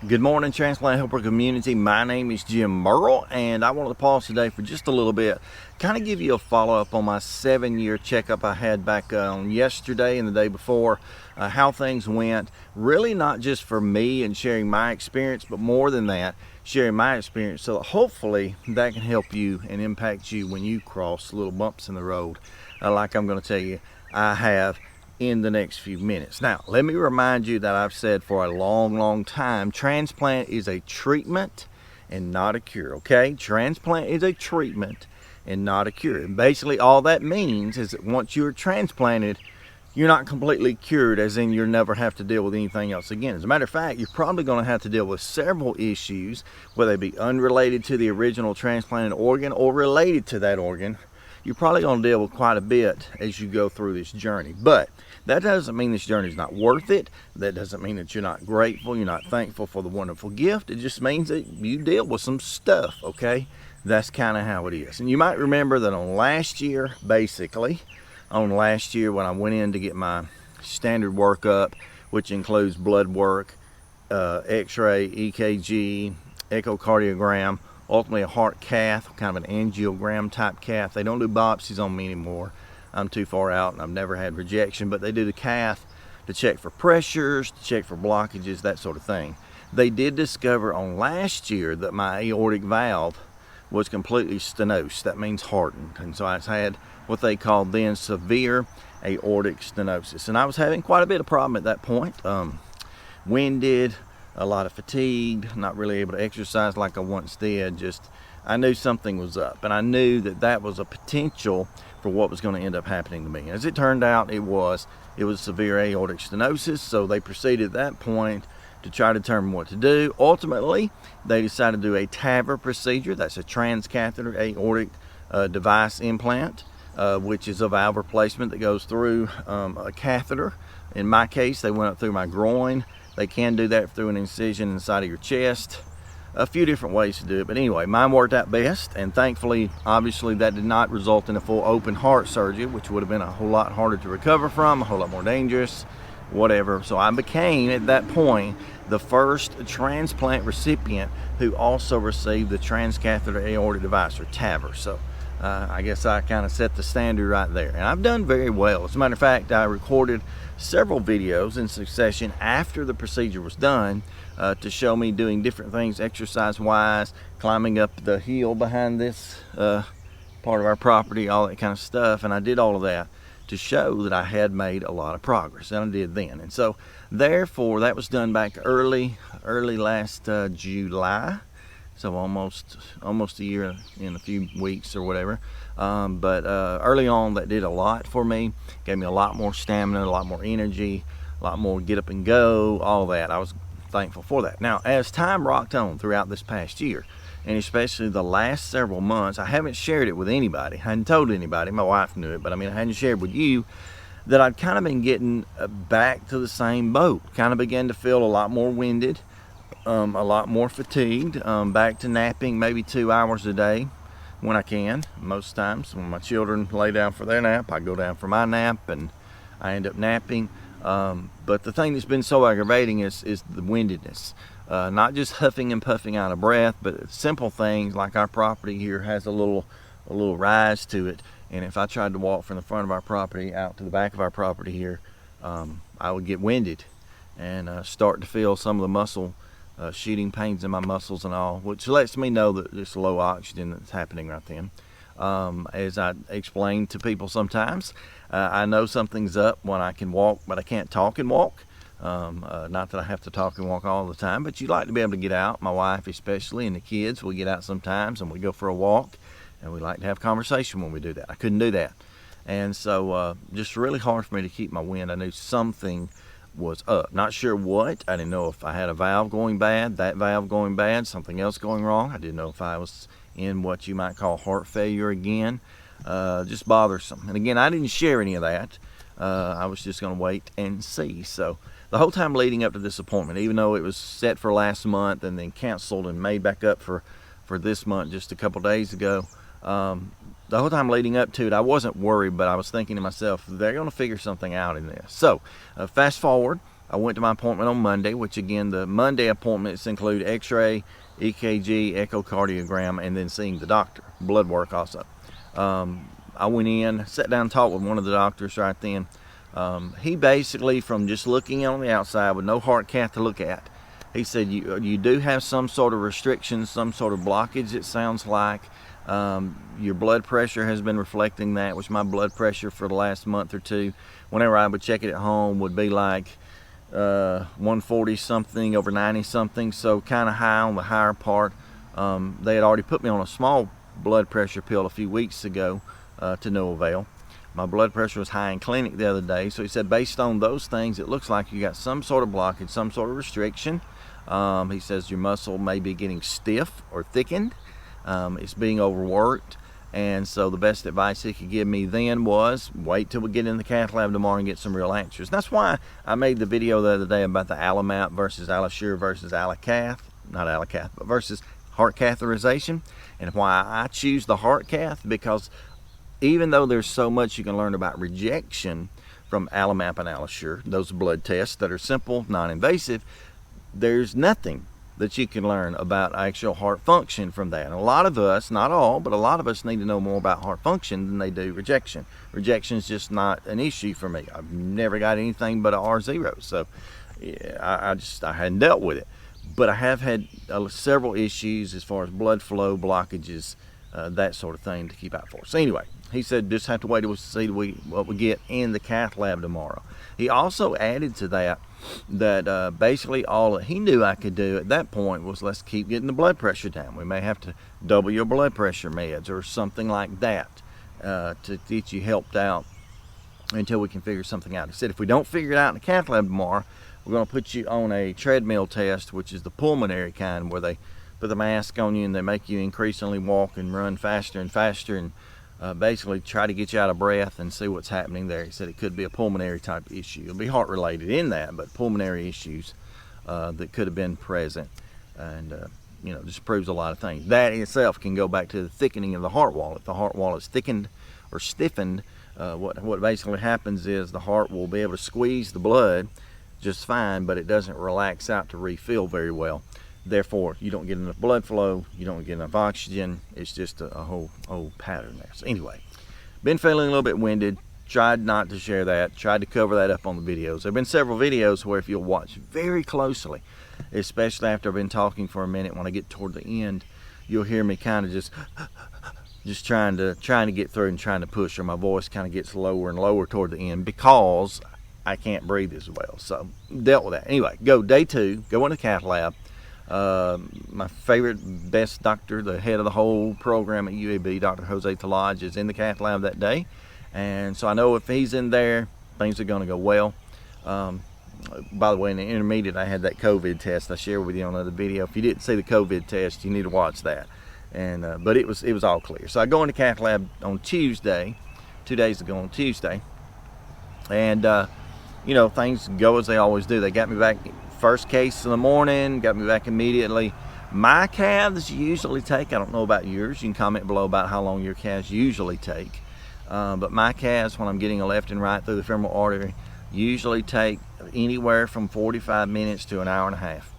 Good morning, Transplant Helper community. My name is Jim Merle, and I wanted to pause today for just a little bit, kind of give you a follow-up on my 7-year checkup I had back on yesterday and the day before, how things went. Really not just for me and sharing my experience, but more than that, sharing my experience so that hopefully that can help you and impact you when you cross little bumps in the road, like I'm going to tell you I have in the next few minutes. Now, let me remind you that I've said for a long time, transplant is a treatment and not a cure, okay? Transplant is a treatment and not a cure. And basically all that means is that once you're transplanted, you're not completely cured, as in you'll never have to deal with anything else again. As a matter of fact, you're probably going to have to deal with several issues, whether they be unrelated to the original transplanted organ or related to that organ. You're probably going to deal with quite a bit as you go through this journey. But that doesn't mean this journey is not worth it. That doesn't mean that you're not grateful, you're not thankful for the wonderful gift. It just means that you deal with some stuff, okay? That's kind of how it is. And you might remember that on last year when I went in to get my standard workup, which includes blood work, x-ray, EKG, echocardiogram, ultimately a heart cath, kind of an angiogram type cath. They don't do biopsies on me anymore. I'm too far out and I've never had rejection, but they do the cath to check for pressures, to check for blockages, that sort of thing. They did discover on last year that my aortic valve was completely stenosed. That means hardened. And so I had what they called then severe aortic stenosis. And I was having quite a bit of problem at that point. Winded, a lot of fatigue, not really able to exercise like I once did. I knew something was up, and I knew that that was a potential for what was going to end up happening to me. As it turned out, it was severe aortic stenosis, so they proceeded at that point to try to determine what to do. Ultimately, they decided to do a TAVR procedure. That's a transcatheter aortic device implant, which is a valve replacement that goes through a catheter. In my case, they went up through my groin. They can do that through an incision inside of your chest. A few different ways to do it, but anyway, mine worked out best, and thankfully, obviously, that did not result in a full open heart surgery, which would have been a whole lot harder to recover from, a whole lot more dangerous, whatever. So I became, at that point, the first transplant recipient who also received the transcatheter aortic device, or TAVR. So I guess I kind of set the standard right there, and I've done very well. As a matter of fact, I recorded several videos in succession after the procedure was done to show me doing different things exercise-wise, climbing up the hill behind this part of our property, all that kind of stuff. And I did all of that to show that I had made a lot of progress, and I did then. And so therefore that was done back early last July. So almost a year in a few weeks or whatever. But early on, that did a lot for me. Gave me a lot more stamina, a lot more energy, a lot more get up and go, all that. I was thankful for that. Now, as time rocked on throughout this past year, and especially the last several months, I haven't shared it with anybody. I hadn't told anybody. My wife knew it, but I hadn't shared with you that I'd kind of been getting back to the same boat. Kind of began to feel a lot more winded. A lot more fatigued, back to napping maybe 2 hours a day when I can. Most times when my children lay down for their nap, I go down for my nap and I end up napping. But the thing that's been so aggravating is the windedness. Not just huffing and puffing out of breath, but simple things like our property here has a little rise to it. And if I tried to walk from the front of our property out to the back of our property here, I would get winded and start to feel some of the muscle shooting pains in my muscles and all, which lets me know that there's low oxygen that's happening right then. As I explain to people sometimes, I know something's up when I can walk, but I can't talk and walk. Not that I have to talk and walk all the time, but you like to be able to get out. My wife especially, and the kids, we get out sometimes and we go for a walk, and we like to have conversation when we do that. I couldn't do that. And so just really hard for me to keep my wind. I knew something was up. Not sure what. I didn't know if I had a valve going bad, that valve going bad, something else going wrong. I didn't know if I was in what you might call heart failure again. Just bothersome. And again, I didn't share any of that. I was just going to wait and see. So the whole time leading up to this appointment, even though it was set for last month and then canceled and made back up for this month just a couple days ago, the whole time leading up to it, I wasn't worried, but I was thinking to myself, they're going to figure something out in this. So fast forward, I went to my appointment on Monday, which again, the Monday appointments include x-ray, EKG, echocardiogram, and then seeing the doctor, blood work also. I went in, sat down and talked with one of the doctors right then. He basically, from just looking on the outside with no heart cath to look at, he said you do have some sort of restriction, some sort of blockage, it sounds like. Your blood pressure has been reflecting that, which my blood pressure for the last month or two, whenever I would check it at home, would be like 140 something over 90 something, so kind of high on the higher part. They had already put me on a small blood pressure pill a few weeks ago to no avail. My blood pressure was high in clinic the other day, so he said based on those things it looks like you got some sort of blockage, some sort of restriction. He says your muscle may be getting stiff or thickened. It's being overworked, and so the best advice he could give me then was wait till we get in the cath lab tomorrow and get some real answers. That's why I made the video the other day about the AlloMap versus AlloSure versus AlloCath, not AlloCath, but versus heart catheterization, and why I choose the heart cath, because even though there's so much you can learn about rejection from AlloMap and AlloSure, those blood tests that are simple, non-invasive, there's nothing that you can learn about actual heart function from that. And a lot of us, not all, but a lot of us need to know more about heart function than they do rejection. Rejection is just not an issue for me. I've never got anything but a R0, so yeah, I hadn't dealt with it. But I have had several issues as far as blood flow, blockages, that sort of thing to keep out for. So anyway, he said just have to wait to see what we get in the cath lab tomorrow. He also added to that basically all that he knew I could do at that point was let's keep getting the blood pressure down. We may have to double your blood pressure meds or something like that to get you helped out until we can figure something out. He said if we don't figure it out in the cath lab tomorrow, we're going to put you on a treadmill test, which is the pulmonary kind, where they put the mask on you and they make you increasingly walk and run faster and faster and basically try to get you out of breath and see what's happening there. He said it could be a pulmonary type issue. It'll be heart related in that, but pulmonary issues that could have been present, and just proves a lot of things. That in itself can go back to the thickening of the heart wall. If the heart wall is thickened or stiffened, what basically happens is the heart will be able to squeeze the blood just fine, but it doesn't relax out to refill very well. Therefore, you don't get enough blood flow, you don't get enough oxygen. It's just a whole pattern there. So anyway, been feeling a little bit winded. Tried not to share that. Tried to cover that up on the videos. There have been several videos where if you'll watch very closely, especially after I've been talking for a minute, when I get toward the end, you'll hear me kind of just trying to get through and trying to push, or my voice kind of gets lower and lower toward the end because I can't breathe as well. So dealt with that. Anyway, day 2, go in the cath lab. My favorite, best doctor, the head of the whole program at UAB, Dr. Jose Talaj, is in the cath lab that day, and so I know if he's in there, things are going to go well. By the way, in the intermediate, I had that COVID test I shared with you on another video. If you didn't see the COVID test, you need to watch that. And but it was all clear. So I go into cath lab on Tuesday, 2 days ago on Tuesday, and things go as they always do. They got me back first case in the morning, got me back immediately. My calves usually take, I don't know about yours, you can comment below about how long your calves usually take, but my calves, when I'm getting a left and right through the femoral artery, usually take anywhere from 45 minutes to an hour and a half.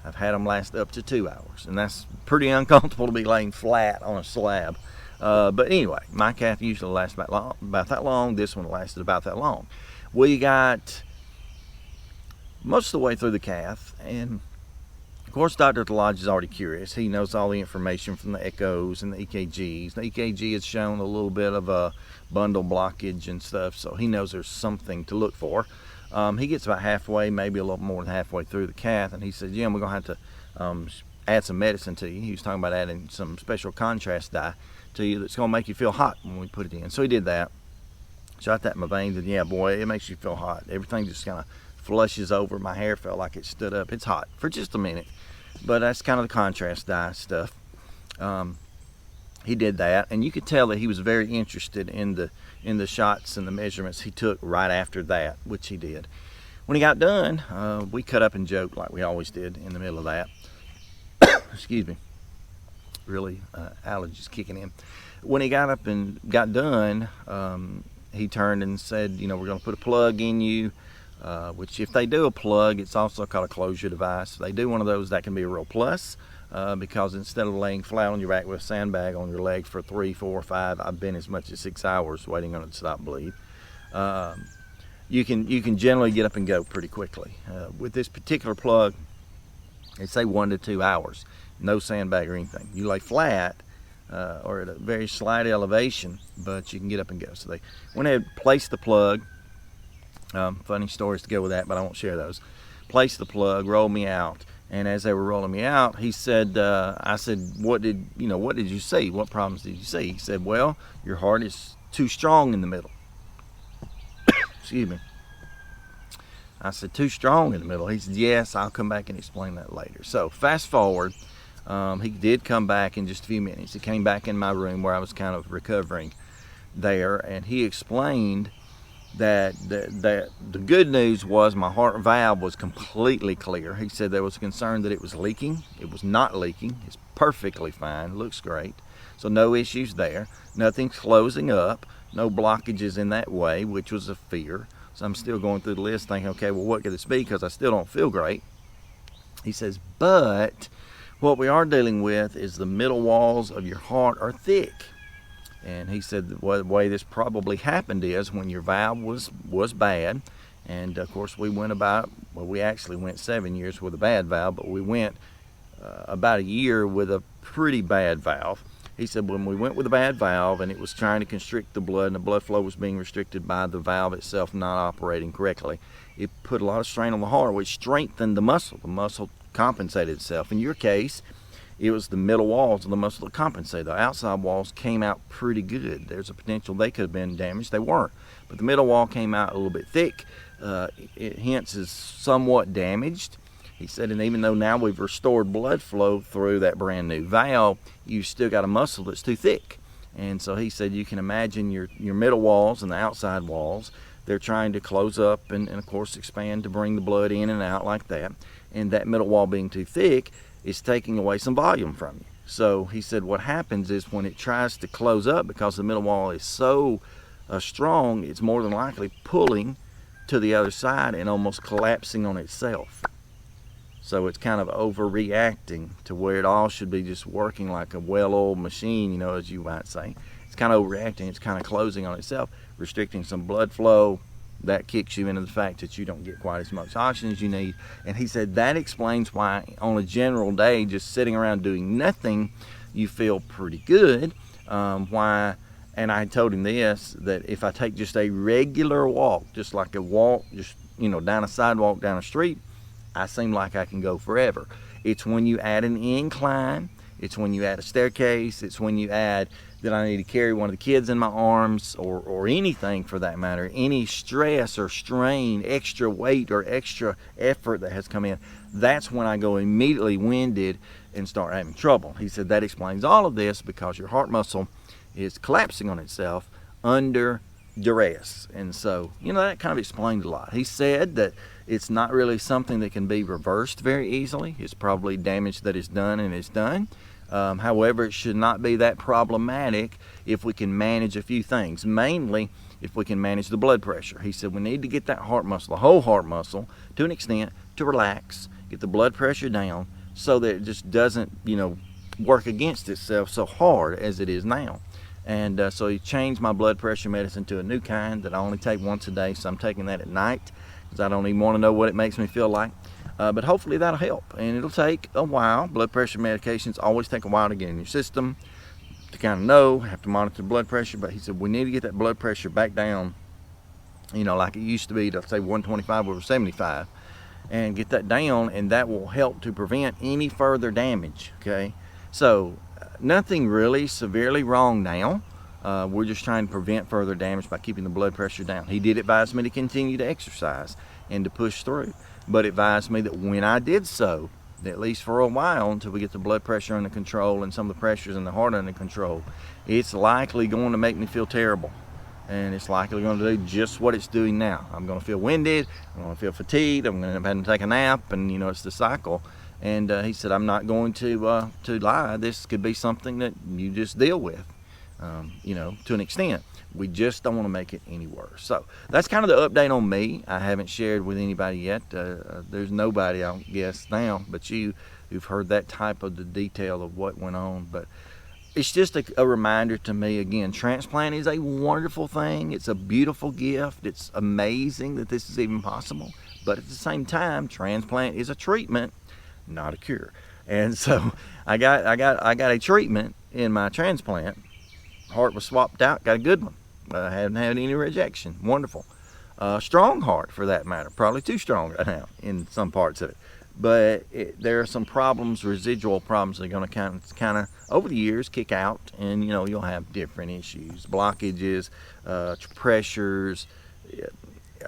I've had them last up to 2 hours, and that's pretty uncomfortable to be laying flat on a slab. But anyway, my calf usually lasts about that long. This one lasted about that long. We got most of the way through the cath, and of course Dr. Talaj is already curious. He knows all the information from the echoes and the EKGs. The EKG has shown a little bit of a bundle blockage and stuff, so he knows there's something to look for. He gets about halfway, maybe a little more than halfway through the cath, and he said, Jim, we're going to have to add some medicine to you. He was talking about adding some special contrast dye to you that's going to make you feel hot when we put it in. So he did that. Shot that in my veins, and yeah, boy, it makes you feel hot. Everything just kind of flushes over. My hair felt like it stood up. It's hot for just a minute, but that's kind of the contrast dye stuff. He did that, and you could tell that he was very interested in the shots and the measurements he took right after that, which he did. When he got done, we cut up and joked like we always did in the middle of that. Excuse me, really allergies kicking in. When he got up and got done, he turned and said, we're going to put a plug in you. which if they do a plug, it's also called a closure device. If they do one of those, that can be a real plus, because instead of laying flat on your back with a sandbag on your leg for 3, 4, 5, I've been as much as 6 hours waiting on it to stop bleed. You can generally get up and go pretty quickly. With this particular plug, they say 1 to 2 hours, no sandbag or anything. You lay flat or at a very slight elevation, but you can get up and go. So they went ahead and placed the plug. Funny stories to go with that, but I won't share those. Placed the plug, rolled me out, and as they were rolling me out, he said, I said, what did you see? What problems did you see? He said, well, your heart is too strong in the middle. Excuse me. I said, too strong in the middle? He said, yes, I'll come back and explain that later. So fast forward, he did come back in just a few minutes. He came back in my room where I was kind of recovering there, and he explained that the good news was my heart valve was completely clear. He said there was a concern that it was leaking. It was not leaking. It's perfectly fine. Looks great. So no issues there. Nothing's closing up. No blockages in that way, which was a fear. So I'm still going through the list thinking, okay, well, what could this be? Because I still don't feel great. He says, but what we are dealing with is the middle walls of your heart are thick. And he said the way this probably happened is when your valve was bad, and of course we actually went 7 years with a bad valve, but we went about a year with a pretty bad valve. He said when we went with a bad valve and it was trying to constrict the blood and the blood flow was being restricted by the valve itself not operating correctly, it put a lot of strain on the heart, which strengthened the muscle. The muscle compensated itself. In your case, it was the middle walls of the muscle that compensated. The outside walls came out pretty good. There's a potential they could have been damaged. They weren't. But the middle wall came out a little bit thick. It hence is somewhat damaged. He said, and even though now we've restored blood flow through that brand new valve, you still got a muscle that's too thick. And so he said you can imagine your middle walls and the outside walls, they're trying to close up and of course expand to bring the blood in and out like that. And that middle wall being too thick is taking away some volume from you. So he said what happens is when it tries to close up, because the middle wall is so strong, it's more than likely pulling to the other side and almost collapsing on itself. So it's kind of overreacting to where it all should be just working like a well-oiled machine, as you might say. It's kind of overreacting. It's kind of closing on itself, restricting some blood flow. That kicks you into the fact that you don't get quite as much oxygen as you need. And he said that explains why on a general day, just sitting around doing nothing, you feel pretty good. And I told him this, that if I take just a regular walk, just like a walk, just down a sidewalk, down a street, I seem like I can go forever. It's when you add an incline, it's when you add a staircase, it's when you add that I need to carry one of the kids in my arms, or anything for that matter, any stress or strain, extra weight or extra effort that has come in, that's when I go immediately winded and start having trouble. He said that explains all of this because your heart muscle is collapsing on itself under duress. And so, that kind of explained a lot. He said that it's not really something that can be reversed very easily. It's probably damage that is done and is done. However, it should not be that problematic if we can manage a few things, mainly if we can manage the blood pressure. He said we need to get that heart muscle, the whole heart muscle, to an extent, to relax, get the blood pressure down so that it just doesn't, work against itself so hard as it is now. And so he changed my blood pressure medicine to a new kind that I only take once a day, so I'm taking that at night because I don't even want to know what it makes me feel like. But hopefully that'll help, and it'll take a while. Blood pressure medications always take a while to get in your system to kind of have to monitor blood pressure. But he said we need to get that blood pressure back down, like it used to be, to say 125 over 75, and get that down, and that will help to prevent any further damage. Okay, so nothing really severely wrong now. We're just trying to prevent further damage by keeping the blood pressure down. He did advise me to continue to exercise and to push through, but advised me that when I did so, at least for a while, until we get the blood pressure under control and some of the pressures in the heart under control, it's likely going to make me feel terrible. And it's likely going to do just what it's doing now. I'm going to feel winded, I'm going to feel fatigued, I'm going to end up having to take a nap, and it's the cycle. And he said, I'm not going to lie, this could be something that you just deal with. you know, to an extent. We just don't want to make it any worse. So that's kind of the update on me. I haven't shared with anybody yet. There's nobody, I guess, now but you who've heard that type of the detail of what went on. But it's just a reminder to me, again, transplant is a wonderful thing. It's a beautiful gift. It's amazing that this is even possible. But at the same time, transplant is a treatment, not a cure. And so I got a treatment in my transplant. Heart was swapped out, got a good one. I haven't had any rejection. Wonderful. Strong heart, for that matter. Probably too strong right now in some parts of it. But there are some problems, residual problems that are going to kind of over the years kick out, and you know, you'll have different issues, blockages, pressures,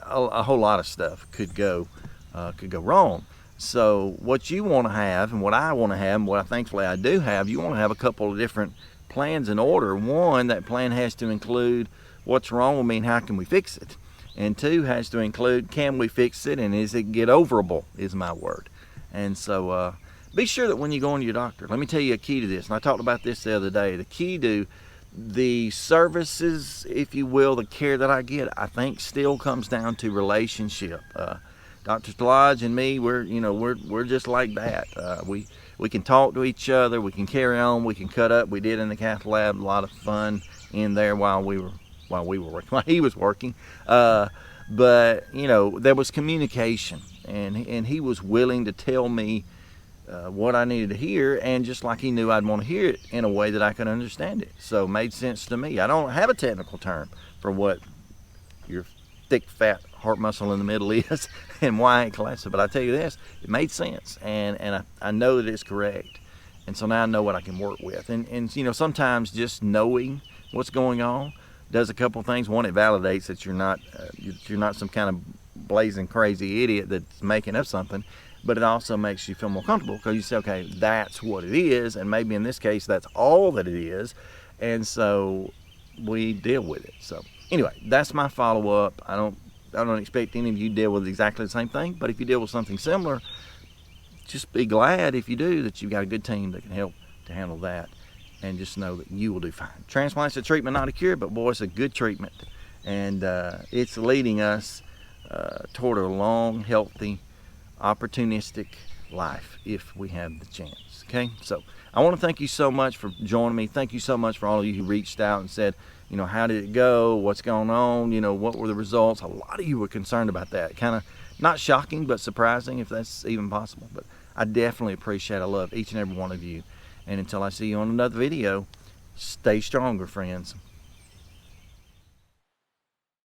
a whole lot of stuff could go wrong. So what you want to have, and what I want to have, and what thankfully I do have, you want to have a couple of different plans in order. One, that plan has to include what's wrong with me and how can we fix it. And two, has to include, can we fix it, and is it get overable, is my word. And so be sure that when you go into your doctor, let me tell you a key to this, and I talked about this the other day. The key to the services, if you will, the care that I get, I think still comes down to relationship. Dr. Lodge and me, we're just like that. We can talk to each other, we can carry on, we can cut up. We did in the cath lab, a lot of fun in there while he was working. But you know, there was communication, and he was willing to tell me what I needed to hear, and just like he knew I'd want to hear it in a way that I could understand it. So it made sense to me. I don't have a technical term for what your thick, fat heart muscle in the middle is and why I ain't collapsing, but I tell you this, it made sense, and I know that it's correct. And so now I know what I can work with. And you know, sometimes just knowing what's going on does a couple things. One, it validates that you're not some kind of blazing crazy idiot that's making up something, but it also makes you feel more comfortable because you say, okay, that's what it is, and maybe in this case that's all that it is, and so we deal with it. So anyway, that's my follow-up. I don't expect any of you to deal with exactly the same thing, but if you deal with something similar, just be glad if you do that you've got a good team that can help to handle that, and just know that you will do fine. Transplant's a treatment, not a cure, but boy, it's a good treatment, and it's leading us toward a long, healthy, opportunistic life if we have the chance. Okay, so I want to thank you so much for joining me. Thank you so much for all of you who reached out and said, you know, how did it go? What's going on? You know, what were the results? A lot of you were concerned about that. Kind of not shocking, but surprising, if that's even possible. But I definitely appreciate it. I love each and every one of you. And until I see you on another video, stay stronger, friends.